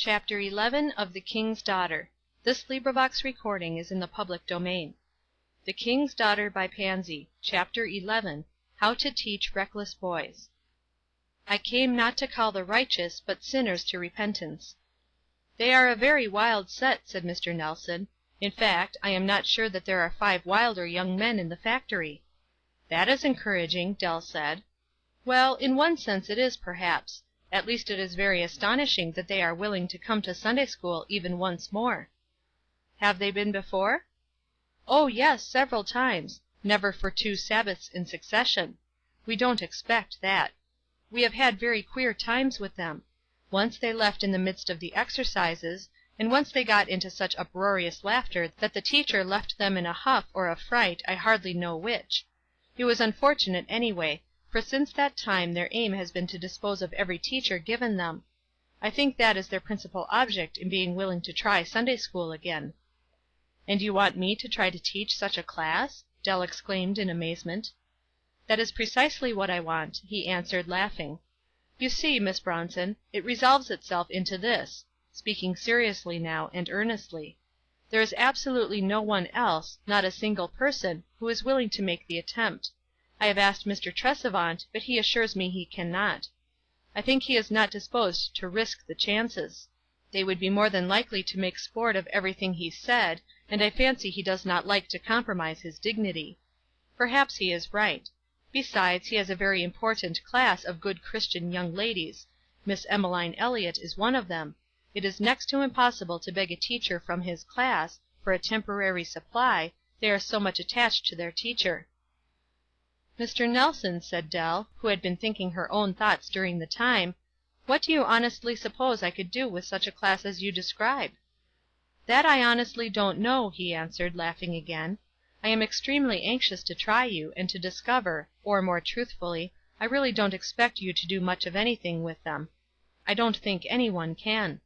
Chapter 11 of The King's Daughter. The King's Daughter by Pansy. Chapter 11. How to Teach Reckless Boys. I came not to call the righteous, but sinners to repentance. They are a very wild set, said Mr. Nelson. In fact, I am not sure that there are 5 wilder young men in the factory. That is encouraging, Dell said. Well, in one sense it is, perhaps. At least it is very astonishing that they are willing to come to Sunday school even once more. Have they been before? Oh, yes, several times. Never for 2 Sabbaths in succession. We don't expect that. We have had very queer times with them. Once they left in the midst of the exercises, and once they got into such uproarious laughter that the teacher left them in a huff or a fright, I hardly know which. It was unfortunate anyway, for since that time their aim has been to dispose of every teacher given them. I think that is their principal object in being willing to try Sunday school again. And you want me to try to teach such a class? Dell exclaimed in amazement. That is precisely what I want, he answered, laughing. You see, Miss Bronson, it resolves itself into this, speaking seriously now, and earnestly. There is absolutely no one else, not a single person, who is willing to make the attempt. I have asked Mr. Tresevant, but he assures me he cannot. I think he is not disposed to risk the chances. They would be more than likely to make sport of everything he said, and I fancy he does not like to compromise his dignity. Perhaps he is right. Besides, he has a very important class of good Christian young ladies. Miss Emmeline Elliott is one of them. It is next to impossible to beg a teacher from his class, for a temporary supply, they are so much attached to their teacher. Mr. Nelson, said Dell, who had been thinking her own thoughts during the time, what do you honestly suppose I could do with such a class as you describe? That I honestly don't know, he answered, laughing again. I am extremely anxious to try you, and to discover, or more truthfully, I really don't expect you to do much of anything with them. I don't think any one can.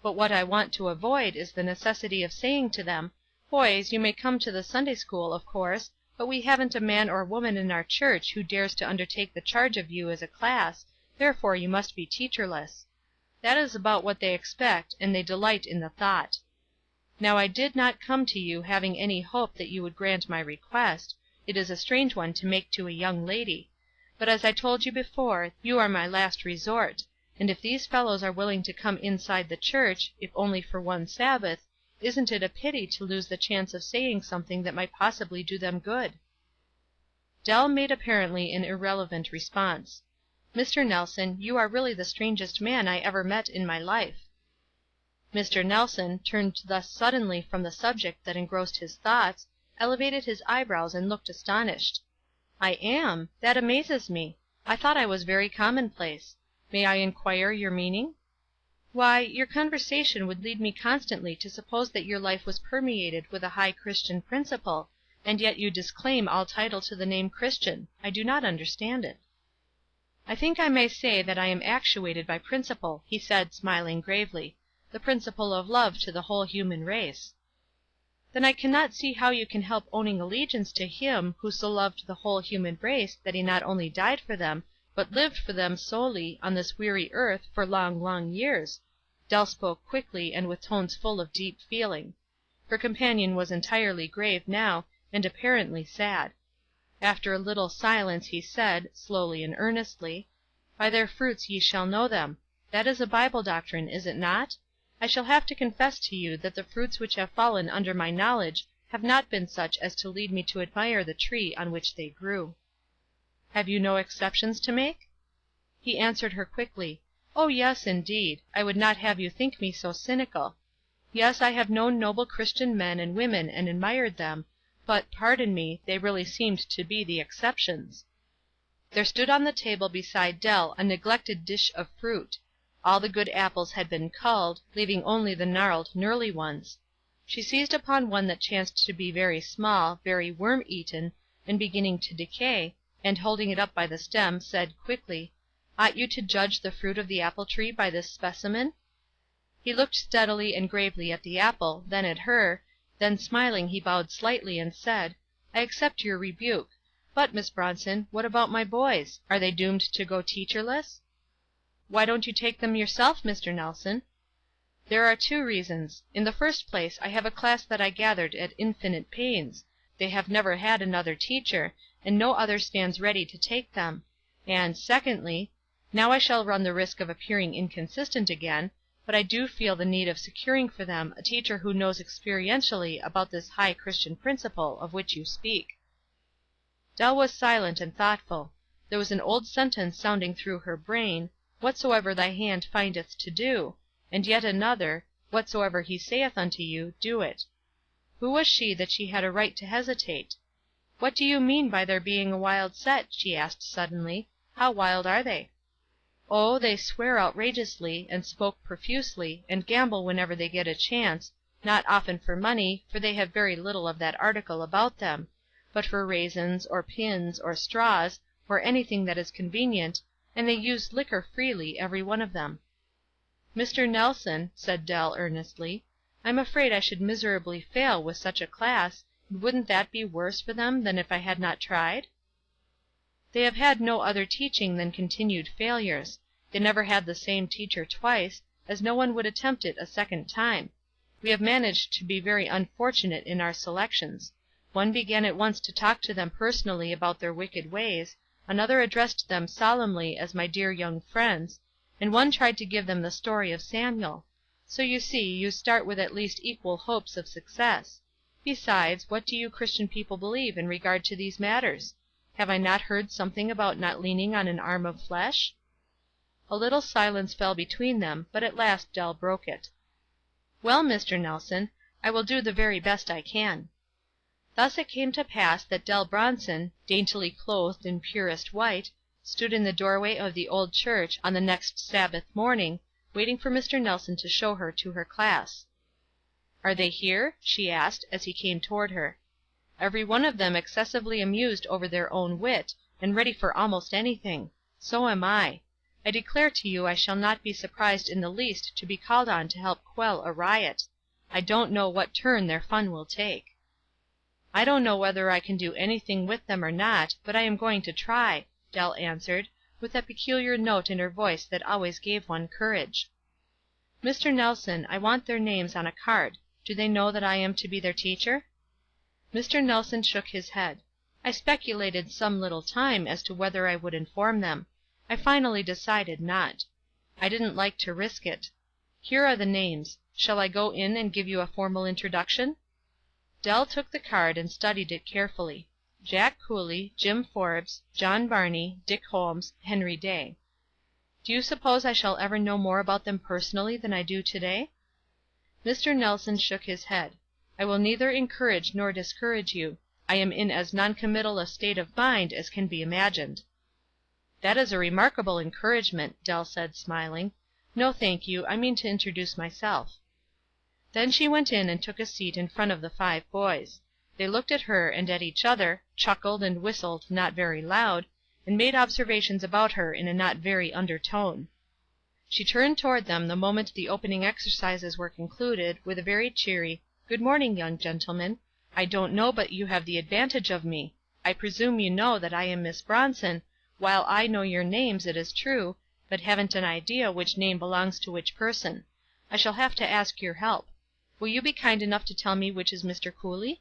But what I want to avoid is the necessity of saying to them, boys, you may come to the Sunday school, of course, but we haven't a man or woman in our church who dares to undertake the charge of you as a class, therefore you must be teacherless. That is about what they expect, and they delight in the thought. Now I did not come to you having any hope that you would grant my request. It is a strange one to make to a young lady. But as I told you before, you are my last resort, and if these fellows are willing to come inside the church, if only for 1 Sabbath, isn't it a pity to lose the chance of saying something that might possibly do them good? Dell made apparently an irrelevant response. Mr. Nelson, you are really the strangest man I ever met in my life. Mr. Nelson, turned thus suddenly from the subject that engrossed his thoughts, elevated his eyebrows and looked astonished. I am? That amazes me. I thought I was very commonplace. May I inquire your meaning? Why, your conversation would lead me constantly to suppose that your life was permeated with a high Christian principle, and yet you disclaim all title to the name Christian. I do not understand it. I think I may say that I am actuated by principle, he said, smiling gravely, the principle of love to the whole human race. Then I cannot see how you can help owning allegiance to Him who so loved the whole human race that he not only died for them, but lived for them solely, on this weary earth, for long, long years. Dell spoke quickly, and with tones full of deep feeling. Her companion was entirely grave now, and apparently sad. After a little silence he said, slowly and earnestly, By their fruits ye shall know them. That is a Bible doctrine, is it not? I shall have to confess to you that the fruits which have fallen under my knowledge have not been such as to lead me to admire the tree on which they grew. Have you no exceptions to make? He answered her quickly, Oh, yes, indeed. I would not have you think me so cynical. Yes, I have known noble Christian men and women and admired them, but, pardon me, they really seemed to be the exceptions. There stood on the table beside Dell a neglected dish of fruit. All the good apples had been culled, leaving only the gnarled, gnurly ones. She seized upon one that chanced to be very small, very worm-eaten, and beginning to decay, and holding it up by the stem, said, quickly, Ought you to judge the fruit of the apple tree by this specimen? He looked steadily and gravely at the apple, then at her, then smiling he bowed slightly and said, I accept your rebuke. But, Miss Bronson, what about my boys? Are they doomed to go teacherless? Why don't you take them yourself, Mr. Nelson? "There are two reasons. In the first place, I have a class that I gathered at infinite pains. They have never had another teacher, and no other stands ready to take them. And, secondly, now I shall run the risk of appearing inconsistent again, but I do feel the need of securing for them a teacher who knows experientially about this high Christian principle of which you speak." Dell was silent and thoughtful. There was an old sentence sounding through her brain, "Whatsoever thy hand findeth to do," and yet another, "Whatsoever he saith unto you, do it." Who was she that she had a right to hesitate? "What do you mean by their being a wild set?" she asked suddenly. "How wild are they?" "Oh, they swear outrageously, and smoke profusely, and gamble whenever they get a chance, not often for money, for they have very little of that article about them, but for raisins, or pins, or straws, or anything that is convenient, and they use liquor freely, every one of them." "Mr. Nelson," said Dell earnestly, "I'm afraid I should miserably fail with such a class, and wouldn't that be worse for them than if I had not tried?" "They have had no other teaching than continued failures. They never had the same teacher twice, as no one would attempt it a second time. We have managed to be very unfortunate in our selections. One began at once to talk to them personally about their wicked ways, another addressed them solemnly as my dear young friends, and one tried to give them the story of Samuel. So you see you start with at least equal hopes of success. Besides, what do you Christian people believe in regard to these matters? Have I not heard something about not leaning on an arm of flesh?" A little silence fell between them, but at last Dell broke it. "Well, Mr. Nelson, I will do the very best I can." Thus it came to pass that Dell Bronson, daintily clothed in purest white, stood in the doorway of the old church on the next Sabbath morning, waiting for Mr. Nelson to show her to her class. "Are they here?" she asked, as he came toward her. "Every one of them excessively amused over their own wit, and ready for almost anything. So am I. I declare to you I shall not be surprised in the least to be called on to help quell a riot. I don't know what turn their fun will take." "I don't know whether I can do anything with them or not, but I am going to try," Dell answered, with that peculiar note in her voice that always gave one courage. "Mr. Nelson, I want their names on a card. Do they know that I am to be their teacher?" Mr. Nelson shook his head. "I speculated some little time as to whether I would inform them. I finally decided not. I didn't like to risk it. Here are the names. Shall I go in and give you a formal introduction?" Dell took the card and studied it carefully. Jack Cooley, Jim Forbes, John Barney, Dick Holmes, Henry Day. "Do you suppose I shall ever know more about them personally than I do today?" Mr. Nelson shook his head. "I will neither encourage nor discourage you. I am in as noncommittal a state of mind as can be imagined." "That is a remarkable encouragement," Dell said, smiling. "No, thank you, I mean to introduce myself." Then she went in and took a seat in front of the 5 boys. They looked at her and at each other, chuckled and whistled not very loud, and made observations about her in a not very undertone. She turned toward them the moment the opening exercises were concluded, with a very cheery, "Good morning, young gentlemen. I don't know but you have the advantage of me. I presume you know that I am Miss Bronson, while I know your names, it is true, but haven't an idea which name belongs to which person. I shall have to ask your help. Will you be kind enough to tell me which is Mr. Cooley?"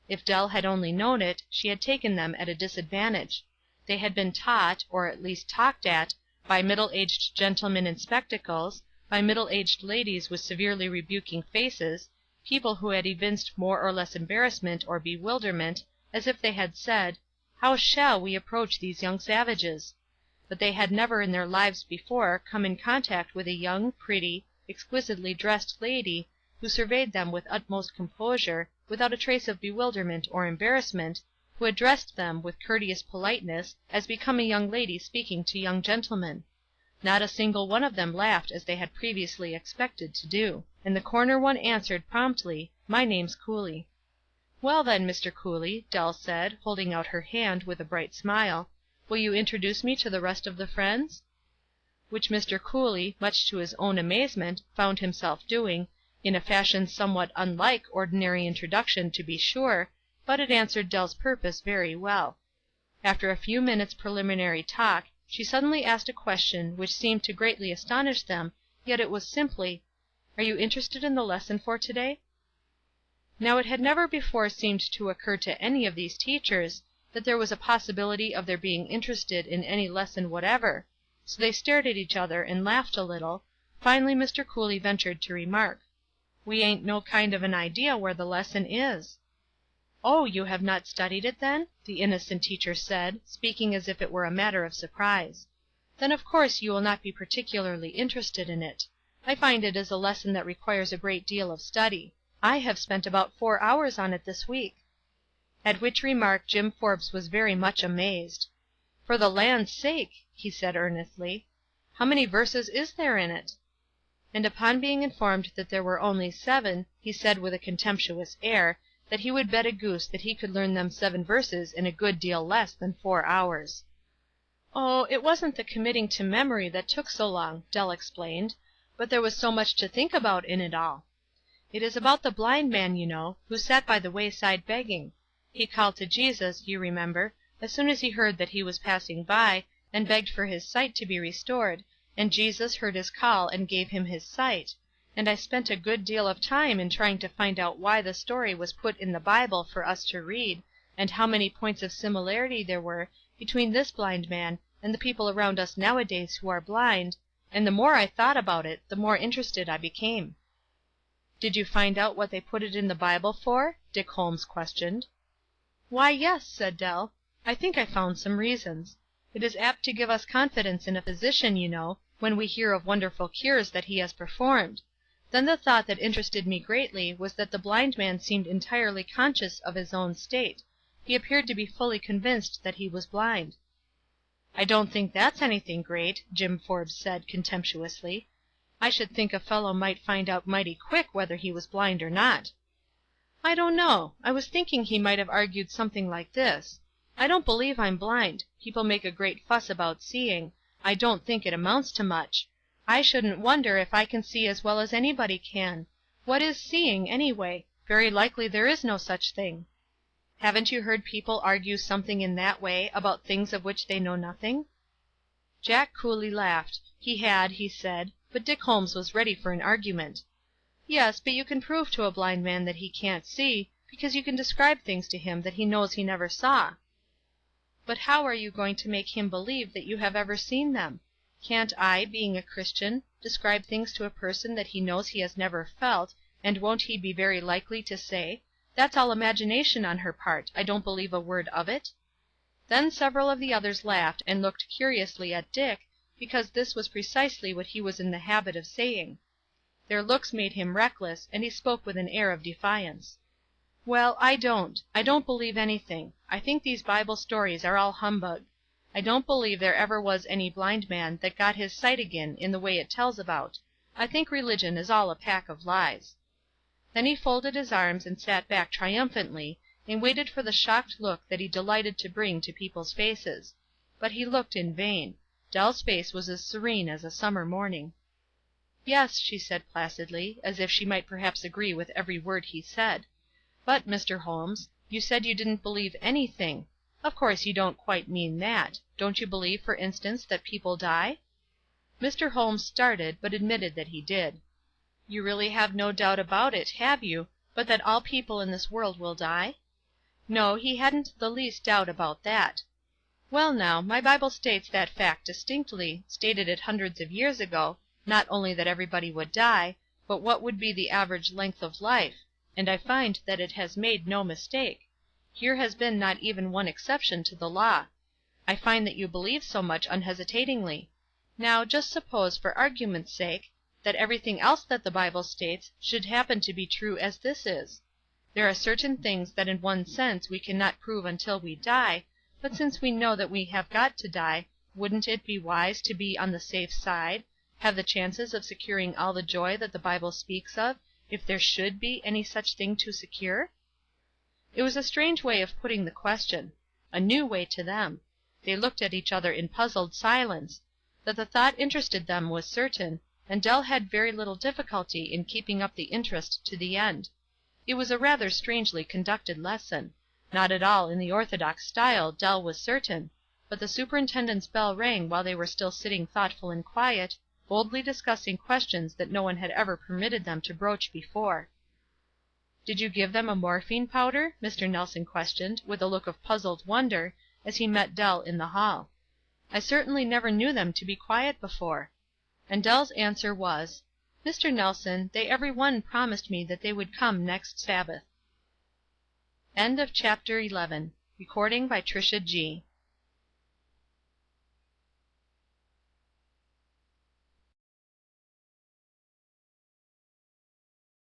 If Dell had only known it, she had taken them at a disadvantage. They had been taught, or at least talked at, by middle-aged gentlemen in spectacles, by middle-aged ladies with severely rebuking faces, people who had evinced more or less embarrassment or bewilderment, as if they had said, "How shall we approach these young savages?" But they had never in their lives before come in contact with a young, pretty, exquisitely dressed lady, who surveyed them with utmost composure, without a trace of bewilderment or embarrassment, who addressed them with courteous politeness, as became a young lady speaking to young gentlemen. Not a single one of them laughed as they had previously expected to do, and the corner one answered promptly, "My name's Cooley." "Well, then, Mr. Cooley," Dell said, holding out her hand with a bright smile, "will you introduce me to the rest of the friends?" Which Mr. Cooley, much to his own amazement, found himself doing, in a fashion somewhat unlike ordinary introduction, to be sure, but it answered Dell's purpose very well. After a few minutes' preliminary talk, she suddenly asked a question which seemed to greatly astonish them, yet it was simply, Are you interested in the lesson for today?" Now it had never before seemed to occur to any of these teachers that there was a possibility of their being interested in any lesson whatever, so they stared at each other and laughed a little. Finally Mr. Cooley ventured to remark: "We ain't no kind of an idea where the lesson is." "Oh, you have not studied it, then?" the innocent teacher said, speaking as if it were a matter of surprise. "Then of course you will not be particularly interested in it. I find it is a lesson that requires a great deal of study. I have spent about 4 hours on it this week." At which remark Jim Forbes was very much amazed. "For the land's sake!" he said earnestly. "How many verses is there in it?" And upon being informed that there were only 7, he said with a contemptuous air, that he would bet a goose that he could learn them 7 verses in a good deal less than 4 hours. "Oh, it wasn't the committing to memory that took so long," Dell explained, "but there was so much to think about in it all. It is about the blind man, you know, who sat by the wayside begging. He called to Jesus, you remember, as soon as he heard that he was passing by, and begged for his sight to be restored, and Jesus heard his call and gave him his sight, and I spent a good deal of time in trying to find out why the story was put in the Bible for us to read, and how many points of similarity there were between this blind man and the people around us nowadays who are blind, and the more I thought about it, the more interested I became." "Did you find out what they put it in the Bible for?" Dick Holmes questioned. "Why, yes," said Dell. "I think I found some reasons. It is apt to give us confidence in a physician, you know, when we hear of wonderful cures that he has performed. Then the thought that interested me greatly was that the blind man seemed entirely conscious of his own state. He appeared to be fully convinced that he was blind." "I don't think that's anything great," Jim Forbes said, contemptuously. "I should think a fellow might find out mighty quick whether he was blind or not." "I don't know. I was thinking he might have argued something like this: I don't believe I'm blind. People make a great fuss about seeing. I don't think it amounts to much. I shouldn't wonder if I can see as well as anybody can. What is seeing, anyway? Very likely there is no such thing." "Haven't you heard people argue something in that way about things of which they know nothing?" Jack Cooley laughed. He had, he said, but Dick Holmes was ready for an argument. "Yes, but you can prove to a blind man that he can't see, because you can describe things to him that he knows he never saw." "But how are you going to make him believe that you have ever seen them? Can't I, being a Christian, describe things to a person that he knows he has never felt, and won't he be very likely to say, 'That's all imagination on her part, I don't believe a word of it'?" Then several of the others laughed and looked curiously at Dick, because this was precisely what he was in the habit of saying. Their looks made him reckless, and he spoke with an air of defiance. "Well, I don't believe anything. I think these Bible stories are all humbug. I don't believe there ever was any blind man that got his sight again in the way it tells about. I think religion is all a pack of lies." Then he folded his arms and sat back triumphantly, and waited for the shocked look that he delighted to bring to people's faces. But he looked in vain. Dell's face was as serene as a summer morning. "Yes," she said placidly, as if she might perhaps agree with every word he said. "But, Mr. Holmes, you said you didn't believe anything. Of course you don't quite mean that. Don't you believe, for instance, that people die?" Mr. Holmes started, but admitted that he did. "You really have no doubt about it, have you, but that all people in this world will die?" No, he hadn't the least doubt about that. "Well now, my Bible states that fact distinctly, stated it hundreds of years ago, not only that everybody would die, but what would be the average length of life, and I find that it has made no mistake. Here has been not even one exception to the law. I find that you believe so much unhesitatingly. Now, just suppose, for argument's sake, that everything else that the Bible states should happen to be true as this is. There are certain things that in one sense we cannot prove until we die, but since we know that we have got to die, wouldn't it be wise to be on the safe side, have the chances of securing all the joy that the Bible speaks of, if there should be any such thing to secure?" It was a strange way of putting the question. A new way to them. They looked at each other in puzzled silence. That the thought interested them was certain, and Dell had very little difficulty in keeping up the interest to the end. It was a rather strangely conducted lesson. Not at all in the orthodox style, Dell was certain, but the superintendent's bell rang while they were still sitting thoughtful and quiet, boldly discussing questions that no one had ever permitted them to broach before. "Did you give them a morphine powder?" Mr. Nelson questioned, with a look of puzzled wonder, as he met Dell in the hall. "I certainly never knew them to be quiet before." And Dell's answer was: "Mr. Nelson, they every one promised me that they would come next Sabbath." CHAPTER XII.